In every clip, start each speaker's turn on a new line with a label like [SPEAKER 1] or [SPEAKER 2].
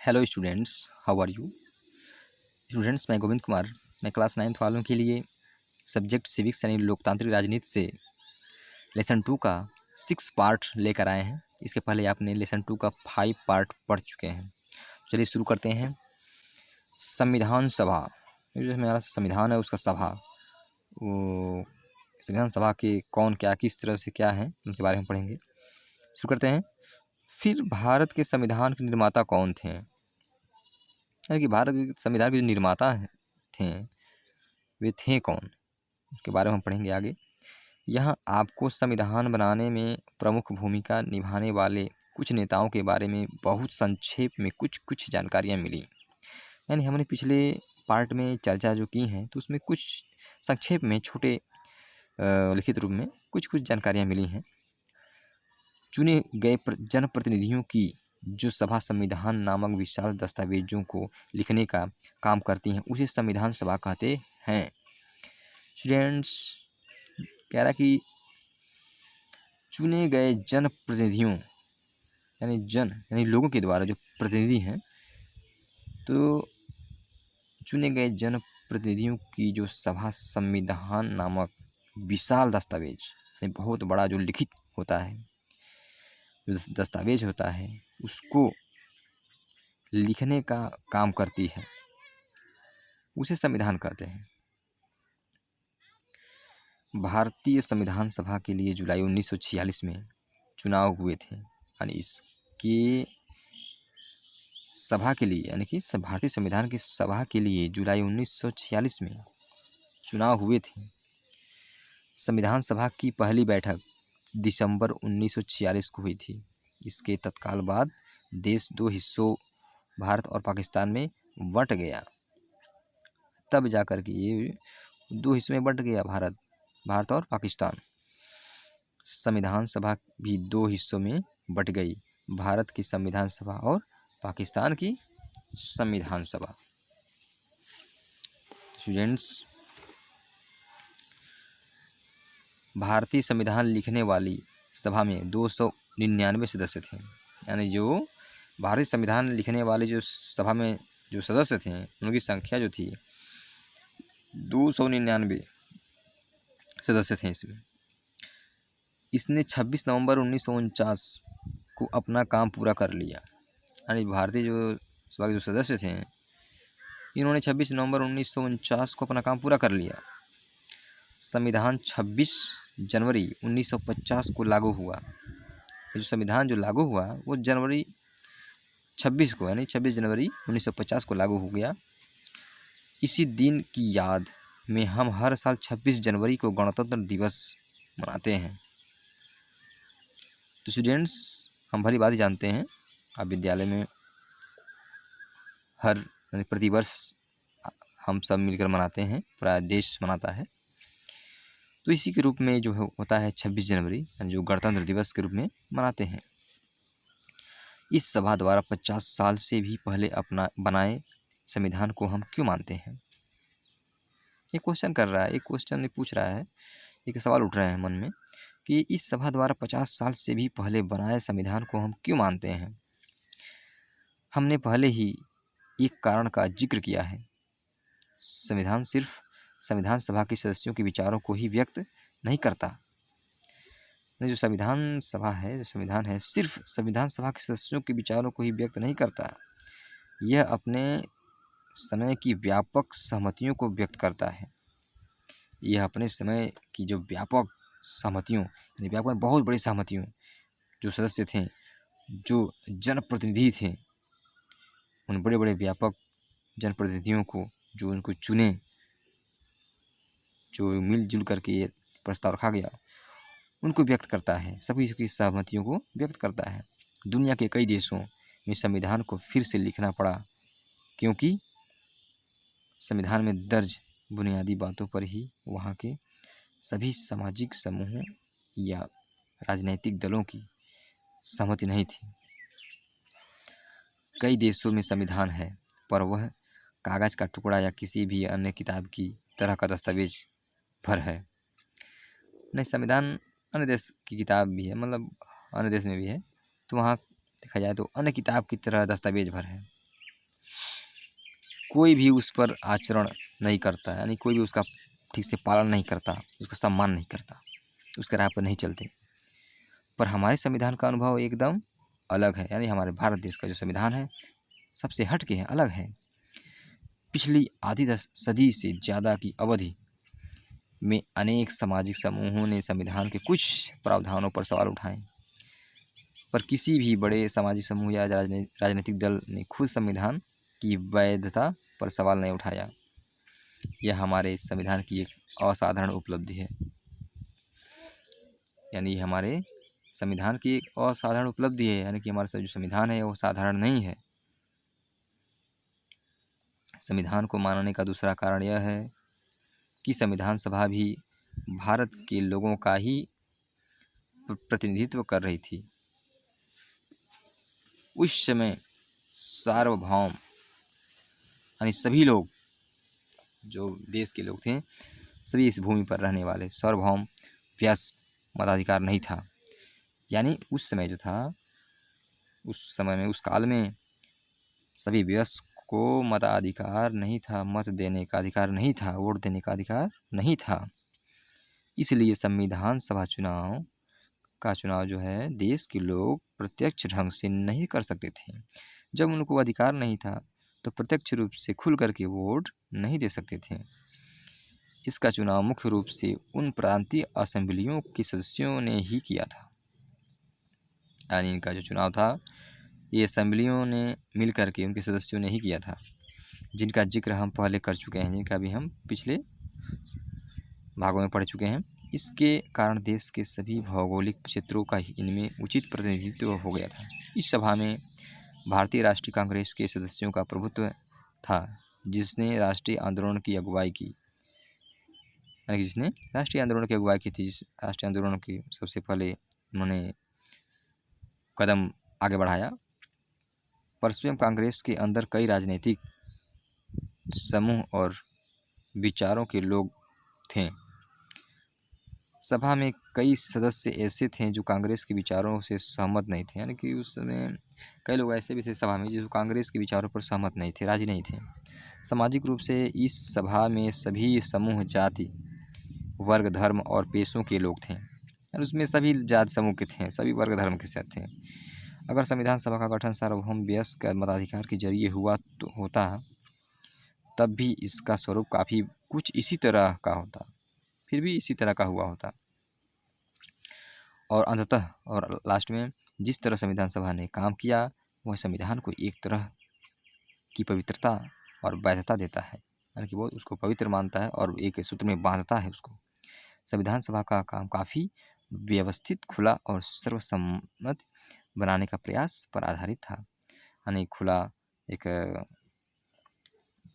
[SPEAKER 1] Hello students, how are you. Students, मैं गोविंद कुमार। मैं class 9th वालों के लिए सब्जेक्ट सिविक्स यानी लोकतांत्रिक राजनीति से लेसन 2 का 6 पार्ट लेकर आए हैं। इसके पहले आपने लेसन 2 का 5 पार्ट पढ़ चुके हैं। चलिए शुरू करते हैं। संविधान सभा, ये जो हमारा संविधान है उसका सभा, वो संविधान सभा के कौन क्या किस तरह से क्या है उनके बारे में पढ़ेंगे। शुरू करते हैं। फिर भारत के संविधान के निर्माता कौन थे, यानी कि भारत के संविधान के जो निर्माता थे वे थे कौन, उसके बारे में हम पढ़ेंगे आगे। यहाँ आपको संविधान बनाने में प्रमुख भूमिका निभाने वाले कुछ नेताओं के बारे में बहुत संक्षेप में कुछ जानकारियाँ मिली। यानी हमने पिछले पार्ट में चर्चा जो की हैं तो उसमें कुछ संक्षेप में छोटे लिखित रूप में कुछ जानकारियाँ मिली हैं। चुने गए जनप्रतिनिधियों की जो सभा संविधान नामक विशाल दस्तावेजों को लिखने का काम करती हैं उसे संविधान सभा कहते हैं। स्टूडेंट्स, कह रहा कि चुने गए जनप्रतिनिधियों यानी लोगों के द्वारा जो प्रतिनिधि हैं, तो चुने गए जनप्रतिनिधियों की जो सभा संविधान नामक विशाल दस्तावेज यानी बहुत बड़ा जो लिखित होता है, जो दस्तावेज होता है उसको लिखने का काम करती है, उसे संविधान कहते हैं। भारतीय संविधान सभा के लिए जुलाई 1946 में चुनाव हुए थे। यानी इसके सभा के लिए यानी कि भारतीय संविधान की सभा के लिए जुलाई 1946 में चुनाव हुए थे। संविधान सभा की पहली बैठक दिसंबर 1946 को हुई थी। इसके तत्काल बाद देश 2 हिस्सों भारत और पाकिस्तान में बंट गया। तब जाकर के ये 2 हिस्सों में बंट गया भारत और पाकिस्तान। संविधान सभा भी 2 हिस्सों में बंट गई, भारत की संविधान सभा और पाकिस्तान की संविधान सभा। स्टूडेंट्स, भारतीय संविधान लिखने वाली सभा में 299 सदस्य थे। यानी जो भारतीय संविधान लिखने वाले जो सभा में जो सदस्य थे उनकी संख्या जो थी 299 सदस्य थे इसमें। इसने 26 नवंबर 1949 को अपना काम पूरा कर लिया। यानी भारतीय जो सभा के जो सदस्य थे इन्होंने 26 नवंबर 1949 को अपना काम पूरा कर लिया। संविधान 26 जनवरी 1950 को लागू हुआ। जो संविधान जो लागू हुआ वो जनवरी 26 को यानी 26 जनवरी 1950 को लागू हो गया। इसी दिन की याद में हम हर साल 26 जनवरी को गणतंत्र दिवस मनाते हैं। तो स्टूडेंट्स, हम भली बात ही जानते हैं आप विद्यालय में हर प्रतिवर्ष हम सब मिलकर मनाते हैं, पूरा देश मनाता है। तो इसी के रूप में जो होता है 26 जनवरी जो गणतंत्र दिवस के रूप में मनाते हैं। इस सभा द्वारा 50 साल से भी पहले अपना बनाए संविधान को हम क्यों मानते हैं? ये क्वेश्चन कर रहा है, एक क्वेश्चन पूछ रहा है, एक सवाल उठ रहा है मन में कि इस सभा द्वारा 50 साल से भी पहले बनाए संविधान को हम क्यों मानते हैं? हमने पहले ही एक कारण का जिक्र किया है। संविधान सिर्फ संविधान सभा के सदस्यों के विचारों को ही व्यक्त नहीं करता। जो संविधान सभा है, जो संविधान है, सिर्फ संविधान सभा के सदस्यों के विचारों को ही व्यक्त नहीं करता, यह अपने समय की व्यापक सहमतियों को व्यक्त करता है। यह अपने समय की जो व्यापक सहमतियों यानी व्यापक बहुत बड़ी सहमतियों, जो सदस्य थे, जो जनप्रतिनिधि थे, उन बड़े बड़े व्यापक जनप्रतिनिधियों को जो उनको चुने, जो मिलजुल करके ये प्रस्ताव रखा गया, उनको व्यक्त करता है, सभी की सहमतियों को व्यक्त करता है। दुनिया के कई देशों में संविधान को फिर से लिखना पड़ा क्योंकि संविधान में दर्ज बुनियादी बातों पर ही वहाँ के सभी सामाजिक समूहों या राजनीतिक दलों की सहमति नहीं थी। कई देशों में संविधान है पर वह कागज़ का टुकड़ा या किसी भी अन्य किताब की तरह का दस्तावेज भर है। नहीं, संविधान अन्य देश की किताब भी है, मतलब अन्य देश में भी है, तो वहाँ देखा जाए तो अन्य किताब की तरह दस्तावेज भर है। कोई भी उस पर आचरण नहीं करता, यानी कोई भी उसका ठीक से पालन नहीं करता, उसका सम्मान नहीं करता, उसके राह पर नहीं चलते। पर हमारे संविधान का अनुभव एकदम अलग है, यानी हमारे भारत देश का जो संविधान है सबसे हट के है, अलग है। पिछली आधी सदी से ज़्यादा की अवधि में अनेक सामाजिक समूहों ने संविधान के कुछ प्रावधानों पर सवाल उठाए, पर किसी भी बड़े सामाजिक समूह या राजनीतिक दल ने खुद संविधान की वैधता पर सवाल नहीं उठाया। यह हमारे संविधान की एक असाधारण उपलब्धि है, यानी हमारे संविधान की एक असाधारण उपलब्धि है, यानी कि हमारा जो संविधान है वो साधारण नहीं है। संविधान को मानने का दूसरा कारण यह है कि संविधान सभा भी भारत के लोगों का ही प्रतिनिधित्व कर रही थी। उस समय सार्वभौम यानी सभी लोग जो देश के लोग थे, सभी इस भूमि पर रहने वाले, सार्वभौम वयस्क मताधिकार नहीं था। यानी उस समय जो था, उस समय में, उस काल में सभी वयस्क को मताधिकार नहीं था, मत देने का अधिकार नहीं था, वोट देने का अधिकार नहीं था। इसलिए संविधान सभा चुनाव जो है देश के लोग प्रत्यक्ष ढंग से नहीं कर सकते थे। जब उनको अधिकार नहीं था तो प्रत्यक्ष रूप से खुल करके वोट नहीं दे सकते थे। इसका चुनाव मुख्य रूप से उन प्रांतीय असेंबलियों के सदस्यों ने ही किया था, यानी इनका जो चुनाव था ये असेंबलियों ने मिल करके, उनके सदस्यों ने ही किया था, जिनका जिक्र हम पहले कर चुके हैं, जिनका भी हम पिछले भागों में पढ़ चुके हैं। इसके कारण देश के सभी भौगोलिक क्षेत्रों का इनमें उचित प्रतिनिधित्व हो गया था। इस सभा में भारतीय राष्ट्रीय कांग्रेस के सदस्यों का प्रभुत्व था, जिसने राष्ट्रीय आंदोलन की अगुवाई की, यानी जिसने राष्ट्रीय आंदोलन की अगुवाई की थी। राष्ट्रीय आंदोलन की सबसे पहले उन्होंने कदम आगे बढ़ाया। पर स्वयं कांग्रेस के अंदर कई राजनीतिक समूह और विचारों के लोग थे। सभा में कई सदस्य ऐसे थे जो कांग्रेस के विचारों से सहमत नहीं थे, यानी कि उस समय कई लोग ऐसे भी थे सभा में जो कांग्रेस के विचारों पर सहमत नहीं थे, राजी नहीं थे। सामाजिक रूप से इस सभा में सभी समूह, जाति, वर्ग, धर्म और पेशों के लोग थे, और उसमें सभी जाति समूह के थे, सभी वर्ग धर्म के साथ थे। अगर संविधान सभा का गठन सार्वभौम वयस्क मताधिकार के जरिए हुआ तो होता, तब भी इसका स्वरूप काफ़ी कुछ इसी तरह का होता, फिर भी इसी तरह का हुआ होता। और अंततः और लास्ट में जिस तरह संविधान सभा ने काम किया, वह संविधान को एक तरह की पवित्रता और वैधता देता है, यानी कि वो उसको पवित्र मानता है और एक सूत्र में बांधता है उसको। संविधान सभा का काम काफ़ी व्यवस्थित, खुला और सर्वसम्मत बनाने का प्रयास पर आधारित था, यानी खुला, एक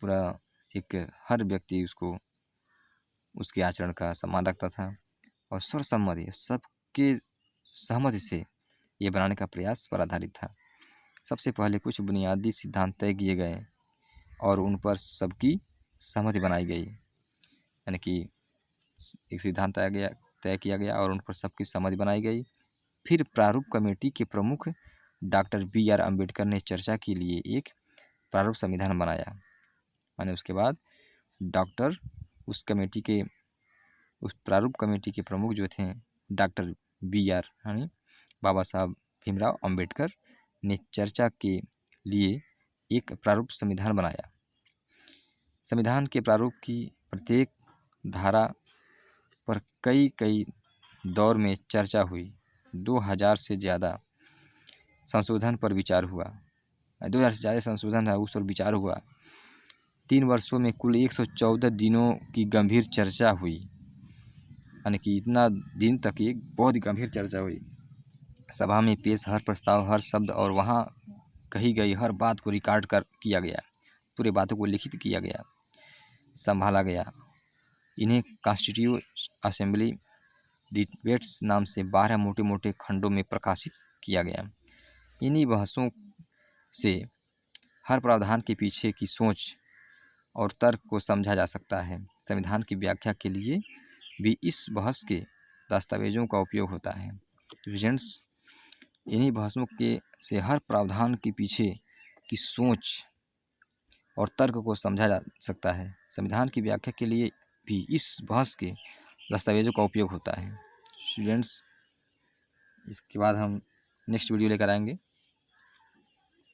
[SPEAKER 1] पूरा, एक हर व्यक्ति उसको, उसके आचरण का सम्मान रखता था, और सर्वसम्मति, सबके सहमति से ये बनाने का प्रयास पर आधारित था। सबसे पहले कुछ बुनियादी सिद्धांत तय किए गए और उन पर सबकी सहमति बनाई गई, यानी कि एक सिद्धांत तय किया गया और उन पर सबकी सहमति बनाई गई। फिर प्रारूप कमेटी के प्रमुख डॉक्टर B.R. अम्बेडकर ने चर्चा के लिए एक प्रारूप संविधान बनाया, माने उसके बाद डॉक्टर उस प्रारूप कमेटी के प्रमुख जो थे डॉक्टर B.R. यानी बाबा साहब भीमराव अम्बेडकर ने चर्चा के लिए एक प्रारूप संविधान बनाया। संविधान के प्रारूप की प्रत्येक धारा पर कई दौर में चर्चा हुई। 2000 से ज़्यादा संशोधन पर विचार हुआ, 2000 से ज़्यादा संशोधन है उस पर विचार हुआ। 3 वर्षों में कुल 114 दिनों की गंभीर चर्चा हुई, यानी कि इतना दिन तक एक बहुत ही गंभीर चर्चा हुई। सभा में पेश हर प्रस्ताव, हर शब्द और वहाँ कही गई हर बात को रिकॉर्ड किया गया, पूरे बातों को लिखित किया गया, संभाला गया। इन्हें कॉन्स्टिट्यूटिव असेंबली डिबेट्स नाम से 12 मोटे मोटे खंडों में प्रकाशित किया गया। इन्हीं बहसों से हर प्रावधान के पीछे की सोच और तर्क को समझा जा सकता है। संविधान की व्याख्या के लिए भी इस बहस के दस्तावेजों का उपयोग होता है। स्टूडेंट्स, इन्हीं बहसों से हर प्रावधान के पीछे की सोच और तर्क को समझा जा सकता है। संविधान की व्याख्या के लिए भी इस बहस के दस्तावेजों का उपयोग होता है। स्टूडेंट्स, इसके बाद हम नेक्स्ट वीडियो लेकर आएंगे।